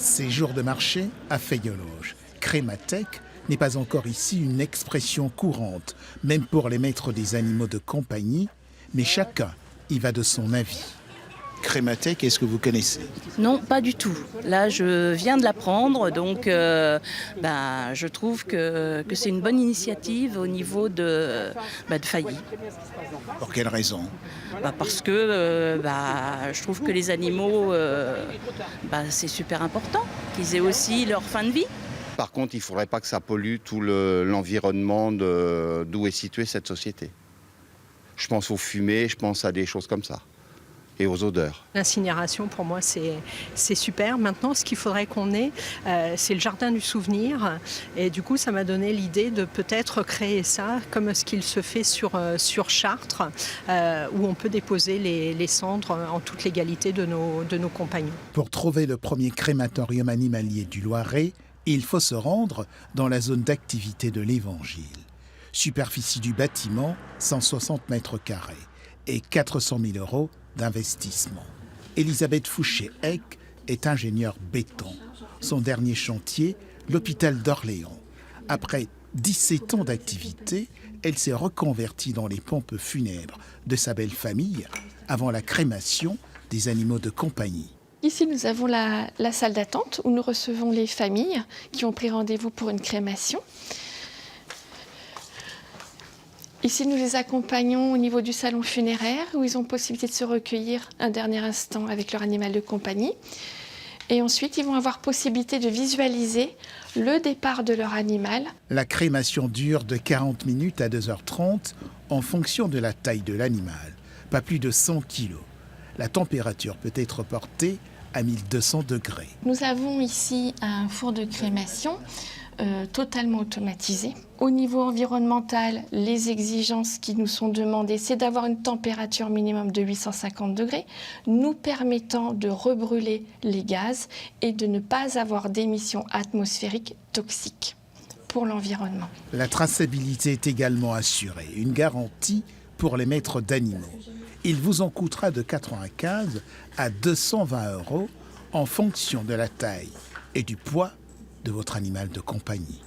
Ces jours de marché à Fayologe. Crémathèque n'est pas encore ici une expression courante, même pour les maîtres des animaux de compagnie, mais chacun y va de son avis. Crémathèque, est-ce que vous connaissez? Non, pas du tout. Là, je viens de l'apprendre, donc je trouve que c'est une bonne initiative au niveau de Failly. Pour quelle raison? Parce que je trouve que les animaux, c'est super important, qu'ils aient aussi leur fin de vie. Par contre, il ne faudrait pas que ça pollue tout l'environnement d'où est située cette société. Je pense aux fumées, je pense à des choses comme ça. Et aux odeurs. L'incinération, pour moi, c'est super. Maintenant, ce qu'il faudrait qu'on ait, c'est le jardin du souvenir. Et du coup, ça m'a donné l'idée de peut-être créer ça, comme ce qu'il se fait sur Chartres, où on peut déposer les cendres en toute légalité de nos compagnons. Pour trouver le premier crématorium animalier du Loiret, il faut se rendre dans la zone d'activité de l'Évangile. Superficie du bâtiment, 160 mètres carrés et 400 000 € d'investissement. Elisabeth Fouché-Eck est ingénieure béton. Son dernier chantier, l'hôpital d'Orléans. Après 17 ans d'activité, elle s'est reconvertie dans les pompes funèbres de sa belle famille avant la crémation des animaux de compagnie. Ici, nous avons la salle d'attente où nous recevons les familles qui ont pris rendez-vous pour une crémation. Ici, nous les accompagnons au niveau du salon funéraire où ils ont possibilité de se recueillir un dernier instant avec leur animal de compagnie. Et ensuite, ils vont avoir possibilité de visualiser le départ de leur animal. La crémation dure de 40 minutes à 2h30 en fonction de la taille de l'animal, pas plus de 100 kg. La température peut être portée à 1200 degrés. Nous avons ici un four de crémation totalement automatisé. Au niveau environnemental, les exigences qui nous sont demandées, c'est d'avoir une température minimum de 850 degrés, nous permettant de rebrûler les gaz et de ne pas avoir d'émissions atmosphériques toxiques pour l'environnement. La traçabilité est également assurée, une garantie pour les maîtres d'animaux. Il vous en coûtera de 95 à 220 € en fonction de la taille et du poids de votre animal de compagnie.